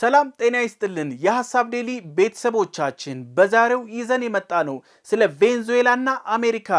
ሰላም ጤና ይስጥልን የሐሳብ ዴሊ ቤተሰቦቻችን በዛሬው ይዘን የመጣ ነው ስለ ቬንዙዌላና አሜሪካ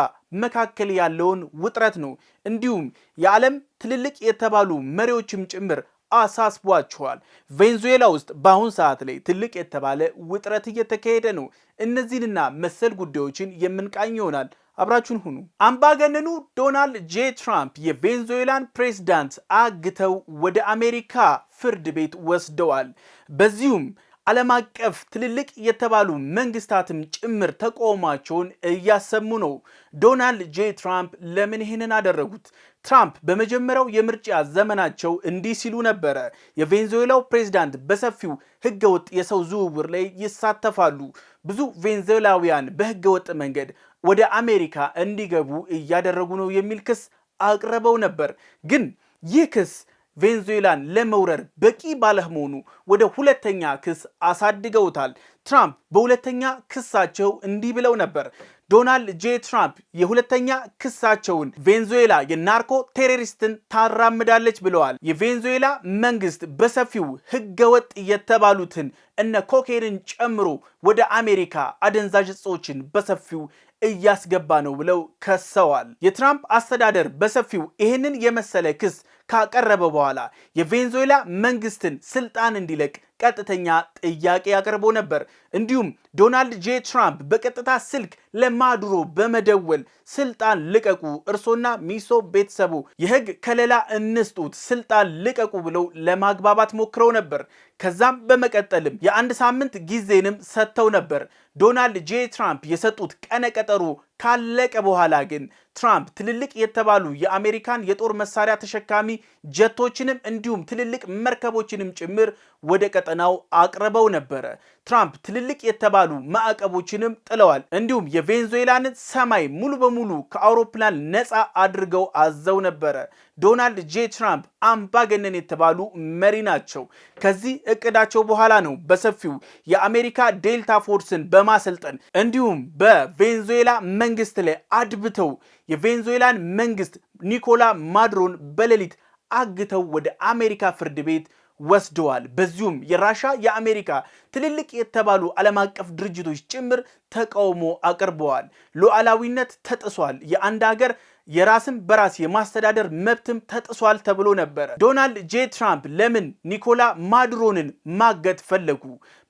መካከል ያለውን ውጥረት ነው። እንዲሁም የዓለም ትልልቅ የተባሉ መሪዎችም ጭምር አሳስቧቸዋል። ቬንዙዌላ ውስጥ በአሁን ሰዓት ላይ ትልቅ የተባለ ውጥረት እየተካሄደ ነው። እነዚህንና መሰል ጉዳዮችን የምንቃኝ ይሆናል። አብራችሁን ሁኑ። አምባገነኑ ዶናልድ ጄ ትራምፕ የቬንዙዌላን ፕሬዝዳንት አግተው ወደ አሜሪካ ፍርድ ቤት ወስደዋል። በዚሁም ዓለም አቀፍ ትልልቅ የተባሉ መንግስታትም ጭምር ተቃውሟቸውን እያሰሙ ነው። ዶናልድ ጄ ትራምፕ ለምን ይህንን አደረጉት? ትራምፕ በመጀመሪያው የምርጫ ዘመናቸው እንዲህ ሲሉ ነበረ። የቬንዙዌላው ፕሬዝዳንት በሰፊው ህገወጥ የሰው ዝውውር ላይ ይሳተፋሉ። ብዙ ቬንዙዌላውያን በህገወጥ መንገድ ወደ አሜሪካ እንዲገቡ እያደረጉ ነው የሚል ክስ አቅርበው ነበር። ግን ይህ ክስ ቬንዙዌላን ለመውረር በቂ ባለመሆኑ ወደ ሁለተኛ ክስ አሳድገውታል። ትራምፕ በሁለተኛ ክሳቸው እንዲህ ብለው ነበር። ዶናልድ ጄ ትራምፕ የሁለተኛ ክሳቸውን ቬንዙዌላ የናርኮ ቴሮሪስትን ታራምዳለች ብለዋል። የቬንዙዌላ መንግስት በሰፊው ህገወጥ የተባሉትን እነ ኮኬንን ጨምሮ ወደ አሜሪካ አደንዛዥ እጾችን በሰፊው እያስገባ ነው ብለው ከሰዋል። የትራምፕ አስተዳደር በሰፊው ይህንን የመሰለ ክስ ካቀረበ በኋላ የቬንዙዌላ መንግስትን ስልጣን እንዲለቅ ቀጥተኛ ጥያቄ አቅርቦ ነበር። እንዲሁም ዶናልድ ጄ ትራምፕ በቀጥታ ስልክ ለማዱሮ በመደወል ስልጣን ልቀቁ፣ እርሶና ሚሶ ቤተሰቡ የህግ ከለላ እንስጡት፣ ስልጣን ልቀቁ ብለው ለማግባባት ሞክረው ነበር። ከዛም በመቀጠልም የአንድ ሳምንት ጊዜንም ሰጥተው ነበር። ዶናልድ ጄ ትራምፕ የሰጡት ቀነ ቀጠሮ ካለቀ በኋላ ግን ትራምፕ ትልልቅ የተባሉ የአሜሪካን የጦር መሳሪያ ተሸካሚ ጀቶችንም እንዲሁም ትልልቅ መርከቦችንም ጭምር ወደ ቀጠናው አቅርበው ነበረ። ትራምፕ ትልልቅ የተባሉ ማዕቀቦችንም ጥለዋል። እንዲሁም የቬንዙዌላን ሰማይ ሙሉ በሙሉ ከአውሮፕላን ነፃ አድርገው አዘው ነበረ። ዶናልድ ጄ ትራምፕ አምባገነን የተባሉ መሪ ናቸው። ከዚህ እቅዳቸው በኋላ ነው በሰፊው የአሜሪካ ዴልታ ፎርስን በማሰልጠን እንዲሁም በቬንዙዌላ መንግስት ላይ አድብተው የቬንዙዌላን መንግስት ኒኮላ ማዱሮን በሌሊት አግተው ወደ አሜሪካ ፍርድ ቤት ወስደዋል። በዚሁም የራሻ የአሜሪካ ትልልቅ የተባሉ ዓለም አቀፍ ድርጅቶች ጭምር ተቃውሞ አቅርበዋል። ሉዓላዊነት ተጥሷል፣ የአንድ ሀገር የራስን በራስ የማስተዳደር መብትም ተጥሷል ተብሎ ነበር። ዶናልድ ጄ ትራምፕ ለምን ኒኮላ ማዱሮንን ማገት ፈለጉ?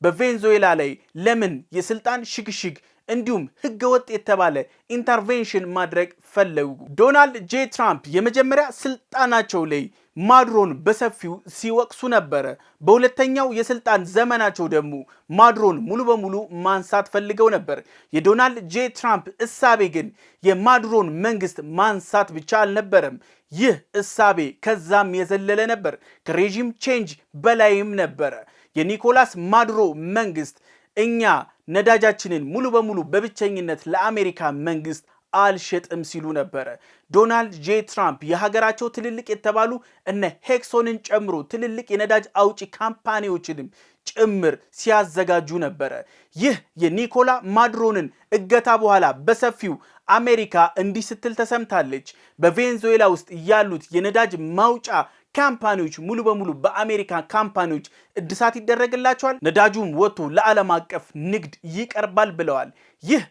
በቬንዙዌላ ላይ ለምን የስልጣን ሽግሽግ እንዲሁም ህገወጥ የተባለ ኢንተርቬንሽን ማድረግ ፈለጉ? ዶናልድ ጄ ትራምፕ የመጀመሪያ ስልጣናቸው ላይ ማዱሮን በሰፊው ሲወቅሱ ነበረ። በሁለተኛው የስልጣን ዘመናቸው ደግሞ ማዱሮን ሙሉ በሙሉ ማንሳት ፈልገው ነበር። የዶናልድ ጄ ትራምፕ እሳቤ ግን የማዱሮን መንግስት ማንሳት ብቻ አልነበረም። ይህ እሳቤ ከዛም የዘለለ ነበር። ከሬጂም ቼንጅ በላይም ነበረ። የኒኮላስ ማዱሮ መንግስት እኛ ነዳጃችንን ሙሉ በሙሉ በብቸኝነት ለአሜሪካ መንግስት አልሸጥም ሲሉ ነበረ። ዶናልድ ጄ ትራምፕ የሀገራቸው ትልልቅ የተባሉ እነ ሄክሶንን ጨምሮ ትልልቅ የነዳጅ አውጪ ካምፓኒዎችንም ጭምር ሲያዘጋጁ ነበረ። ይህ የኒኮላ ማዱሮንን እገታ በኋላ በሰፊው አሜሪካ እንዲህ ስትል ተሰምታለች። በቬንዙዌላ ውስጥ ያሉት የነዳጅ ማውጫ ካምፓኒዎች ሙሉ በሙሉ በአሜሪካ ካምፓኒዎች እድሳት ይደረግላቸዋል፣ ነዳጁም ወጥቶ ለዓለም አቀፍ ንግድ ይቀርባል ብለዋል። ይህ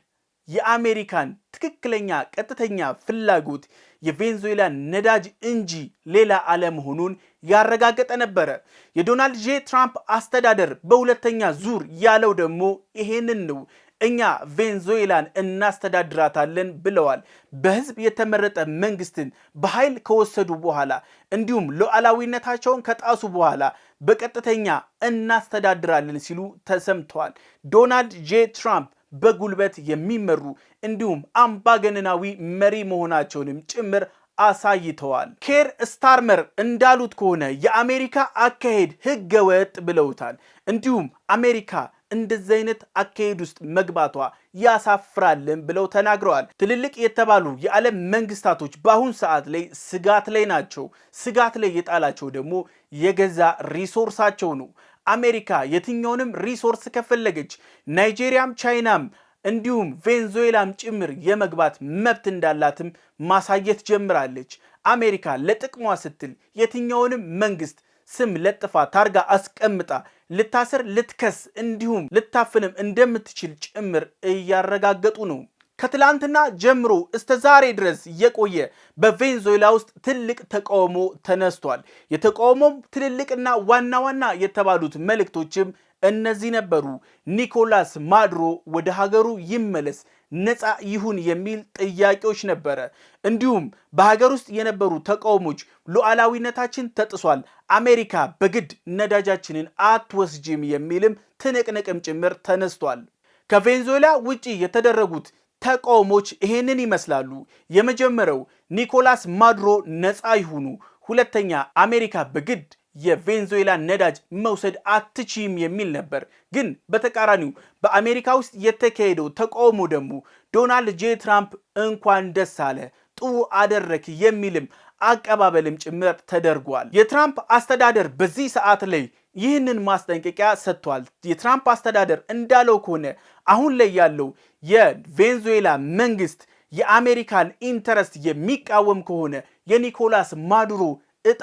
የአሜሪካን ትክክለኛ ቀጥተኛ ፍላጎት የቬንዙዌላ ነዳጅ እንጂ ሌላ አለመሆኑን ያረጋገጠ ነበረ። የዶናልድ ጄ ትራምፕ አስተዳደር በሁለተኛ ዙር ያለው ደግሞ ይሄንን ነው። እኛ ቬንዙዌላን እናስተዳድራታለን ብለዋል። በህዝብ የተመረጠ መንግስትን በኃይል ከወሰዱ በኋላ እንዲሁም ሉዓላዊነታቸውን ከጣሱ በኋላ በቀጥተኛ እናስተዳድራለን ሲሉ ተሰምተዋል። ዶናልድ ጄ ትራምፕ በጉልበት የሚመሩ እንዲሁም አምባገነናዊ መሪ መሆናቸውንም ጭምር አሳይተዋል። ኬር ስታርመር እንዳሉት ከሆነ የአሜሪካ አካሄድ ህገወጥ ብለውታል። እንዲሁም አሜሪካ እንደዚህ አይነት አካሄድ ውስጥ መግባቷ ያሳፍራልን ብለው ተናግረዋል። ትልልቅ የተባሉ የዓለም መንግስታቶች በአሁን ሰዓት ላይ ስጋት ላይ ናቸው። ስጋት ላይ የጣላቸው ደግሞ የገዛ ሪሶርሳቸው ነው። አሜሪካ የትኛውንም ሪሶርስ ከፈለገች ናይጄሪያም ቻይናም እንዲሁም ቬንዙዌላም ጭምር የመግባት መብት እንዳላትም ማሳየት ጀምራለች። አሜሪካ ለጥቅሟ ስትል የትኛውንም መንግስት ስም ለጥፋ ታርጋ አስቀምጣ ልታስር፣ ልትከስ እንዲሁም ልታፍንም እንደምትችል ጭምር እያረጋገጡ ነው። ከትላንትና ጀምሮ እስከ ዛሬ ድረስ የቆየ በቬንዙዌላ ውስጥ ትልቅ ተቃውሞ ተነስቷል። የተቃውሞም ትልልቅና ዋና ዋና የተባሉት መልእክቶችም እነዚህ ነበሩ። ኒኮላስ ማዱሮ ወደ ሀገሩ ይመለስ፣ ነፃ ይሁን የሚል ጥያቄዎች ነበረ። እንዲሁም በሀገር ውስጥ የነበሩ ተቃውሞች ሉዓላዊነታችን ተጥሷል፣ አሜሪካ በግድ ነዳጃችንን አትወስጅም የሚልም ትንቅንቅም ጭምር ተነስቷል። ከቬንዙዌላ ውጪ የተደረጉት ተቃውሞች ይሄንን ይመስላሉ። የመጀመሪያው ኒኮላስ ማዱሮ ነፃ ይሁኑ፣ ሁለተኛ አሜሪካ በግድ የቬንዙዌላ ነዳጅ መውሰድ አትችይም የሚል ነበር። ግን በተቃራኒው በአሜሪካ ውስጥ የተካሄደው ተቃውሞ ደግሞ ዶናልድ ጄ ትራምፕ እንኳን ደስ አለ፣ ጥሩ አደረክ የሚልም አቀባበልም ጭምር ተደርጓል። የትራምፕ አስተዳደር በዚህ ሰዓት ላይ ይህንን ማስጠንቀቂያ ሰጥቷል። የትራምፕ አስተዳደር እንዳለው ከሆነ አሁን ላይ ያለው የቬንዙዌላ መንግስት የአሜሪካን ኢንተረስት የሚቃወም ከሆነ የኒኮላስ ማዱሮ እጣ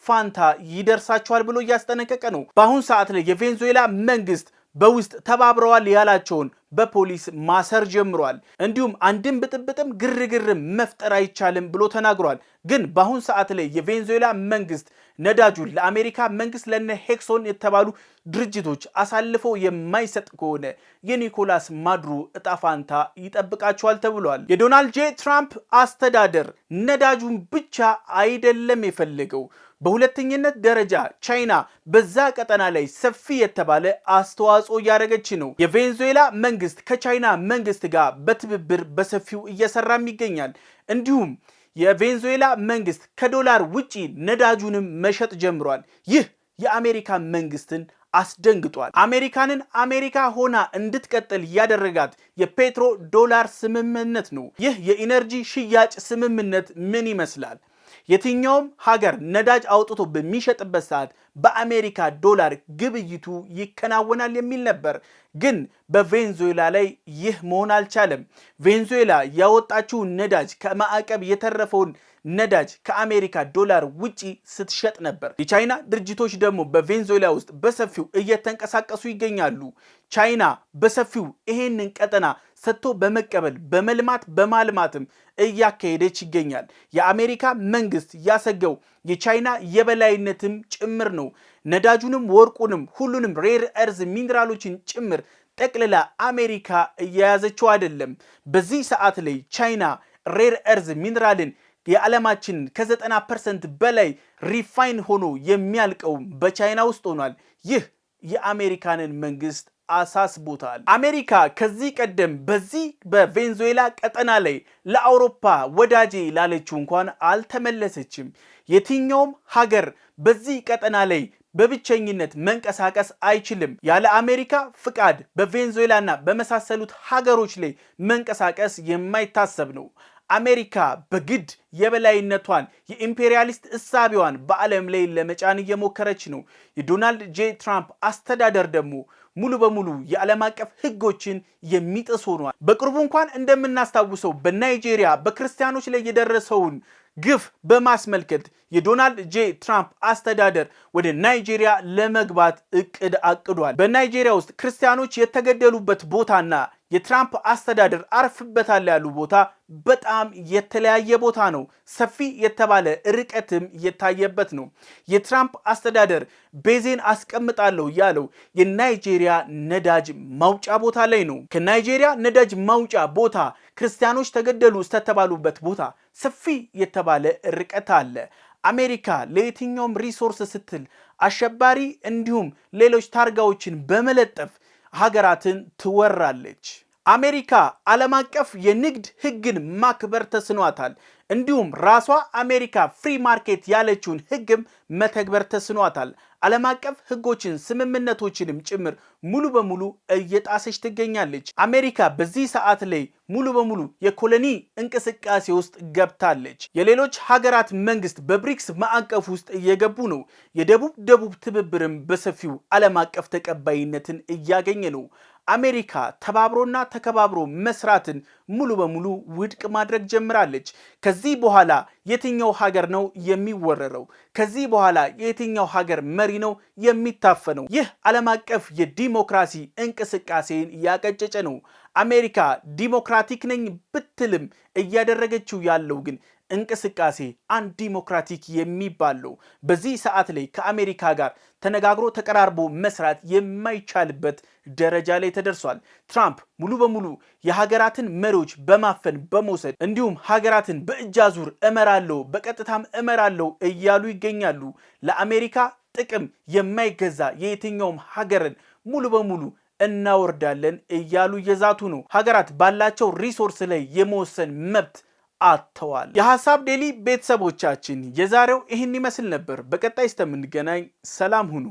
ፋንታ ይደርሳቸዋል ብሎ እያስጠነቀቀ ነው። በአሁን ሰዓት ላይ የቬንዙዌላ መንግስት በውስጥ ተባብረዋል ያላቸውን በፖሊስ ማሰር ጀምሯል። እንዲሁም አንድም ብጥብጥም ግርግርም መፍጠር አይቻልም ብሎ ተናግሯል። ግን በአሁን ሰዓት ላይ የቬንዙዌላ መንግስት ነዳጁን ለአሜሪካ መንግስት ለነ ሄክሶን የተባሉ ድርጅቶች አሳልፎ የማይሰጥ ከሆነ የኒኮላስ ማዱሮ እጣ ፋንታ ይጠብቃቸዋል ተብሏል። የዶናልድ ጄ ትራምፕ አስተዳደር ነዳጁን ብቻ አይደለም የፈለገው፣ በሁለተኝነት ደረጃ ቻይና በዛ ቀጠና ላይ ሰፊ የተባለ አስተዋጽኦ እያደረገች ነው። የቬንዙዌላ መንግስት ከቻይና መንግስት ጋር በትብብር በሰፊው እየሰራም ይገኛል። እንዲሁም የቬንዙዌላ መንግስት ከዶላር ውጪ ነዳጁንም መሸጥ ጀምሯል። ይህ የአሜሪካ መንግስትን አስደንግጧል። አሜሪካንን አሜሪካ ሆና እንድትቀጥል ያደረጋት የፔትሮ ዶላር ስምምነት ነው። ይህ የኢነርጂ ሽያጭ ስምምነት ምን ይመስላል? የትኛውም ሀገር ነዳጅ አውጥቶ በሚሸጥበት ሰዓት በአሜሪካ ዶላር ግብይቱ ይከናወናል የሚል ነበር። ግን በቬንዙዌላ ላይ ይህ መሆን አልቻለም። ቬንዙዌላ ያወጣችው ነዳጅ ከማዕቀብ የተረፈውን ነዳጅ ከአሜሪካ ዶላር ውጪ ስትሸጥ ነበር። የቻይና ድርጅቶች ደግሞ በቬንዙዌላ ውስጥ በሰፊው እየተንቀሳቀሱ ይገኛሉ። ቻይና በሰፊው ይሄንን ቀጠና ሰጥቶ በመቀበል በመልማት በማልማትም እያካሄደች ይገኛል። የአሜሪካ መንግስት ያሰገው የቻይና የበላይነትም ጭምር ነው። ነዳጁንም ወርቁንም ሁሉንም ሬር እርዝ ሚኒራሎችን ጭምር ጠቅልላ አሜሪካ እየያዘችው አይደለም። በዚህ ሰዓት ላይ ቻይና ሬር እርዝ ሚኒራልን የዓለማችን ከ90% በላይ ሪፋይን ሆኖ የሚያልቀው በቻይና ውስጥ ሆኗል። ይህ የአሜሪካንን መንግስት አሳስቦታል። አሜሪካ ከዚህ ቀደም በዚህ በቬንዙዌላ ቀጠና ላይ ለአውሮፓ ወዳጄ ላለችው እንኳን አልተመለሰችም። የትኛውም ሀገር በዚህ ቀጠና ላይ በብቸኝነት መንቀሳቀስ አይችልም። ያለ አሜሪካ ፍቃድ በቬንዙዌላና በመሳሰሉት ሀገሮች ላይ መንቀሳቀስ የማይታሰብ ነው። አሜሪካ በግድ የበላይነቷን የኢምፔሪያሊስት እሳቢዋን በዓለም ላይ ለመጫን እየሞከረች ነው። የዶናልድ ጄ ትራምፕ አስተዳደር ደግሞ ሙሉ በሙሉ የዓለም አቀፍ ሕጎችን የሚጥስ ሆኗል። በቅርቡ እንኳን እንደምናስታውሰው በናይጄሪያ በክርስቲያኖች ላይ የደረሰውን ግፍ በማስመልከት የዶናልድ ጄ ትራምፕ አስተዳደር ወደ ናይጄሪያ ለመግባት እቅድ አቅዷል። በናይጄሪያ ውስጥ ክርስቲያኖች የተገደሉበት ቦታና የትራምፕ አስተዳደር አርፍበታል ያሉ ቦታ በጣም የተለያየ ቦታ ነው። ሰፊ የተባለ ርቀትም የታየበት ነው። የትራምፕ አስተዳደር ቤዜን አስቀምጣለሁ ያለው የናይጄሪያ ነዳጅ ማውጫ ቦታ ላይ ነው። ከናይጄሪያ ነዳጅ ማውጫ ቦታ ክርስቲያኖች ተገደሉ ስተተባሉበት ቦታ ሰፊ የተባለ ርቀት አለ። አሜሪካ ለየትኛውም ሪሶርስ ስትል አሸባሪ እንዲሁም ሌሎች ታርጋዎችን በመለጠፍ ሀገራትን ትወራለች። አሜሪካ ዓለም አቀፍ የንግድ ሕግን ማክበር ተስኗታል። እንዲሁም ራሷ አሜሪካ ፍሪ ማርኬት ያለችውን ሕግም መተግበር ተስኗታል። ዓለም አቀፍ ሕጎችን ስምምነቶችንም ጭምር ሙሉ በሙሉ እየጣሰች ትገኛለች። አሜሪካ በዚህ ሰዓት ላይ ሙሉ በሙሉ የኮሎኒ እንቅስቃሴ ውስጥ ገብታለች። የሌሎች ሀገራት መንግስት በብሪክስ ማዕቀፍ ውስጥ እየገቡ ነው። የደቡብ ትብብርም በሰፊው ዓለም አቀፍ ተቀባይነትን እያገኘ ነው። አሜሪካ ተባብሮና ተከባብሮ መስራትን ሙሉ በሙሉ ውድቅ ማድረግ ጀምራለች። ከዚህ በኋላ የትኛው ሀገር ነው የሚወረረው? ከዚህ በኋላ የትኛው ሀገር መሪ ነው የሚታፈነው? ይህ ዓለም አቀፍ የዲሞክራሲ እንቅስቃሴን ያቀጨጨ ነው። አሜሪካ ዲሞክራቲክ ነኝ ብትልም እያደረገችው ያለው ግን እንቅስቃሴ አንድ ዲሞክራቲክ የሚባለው በዚህ ሰዓት ላይ ከአሜሪካ ጋር ተነጋግሮ ተቀራርቦ መስራት የማይቻልበት ደረጃ ላይ ተደርሷል። ትራምፕ ሙሉ በሙሉ የሀገራትን መሪዎች በማፈን በመውሰድ እንዲሁም ሀገራትን በእጅ አዙር እመራለሁ በቀጥታም እመራለሁ እያሉ ይገኛሉ። ለአሜሪካ ጥቅም የማይገዛ የየትኛውም ሀገርን ሙሉ በሙሉ እናወርዳለን እያሉ እየዛቱ ነው። ሀገራት ባላቸው ሪሶርስ ላይ የመወሰን መብት አጥተዋል። የሐሳብ ዴሊ ቤተሰቦቻችን የዛሬው ይህን ይመስል ነበር። በቀጣይ እስከምንገናኝ ሰላም ሁኑ።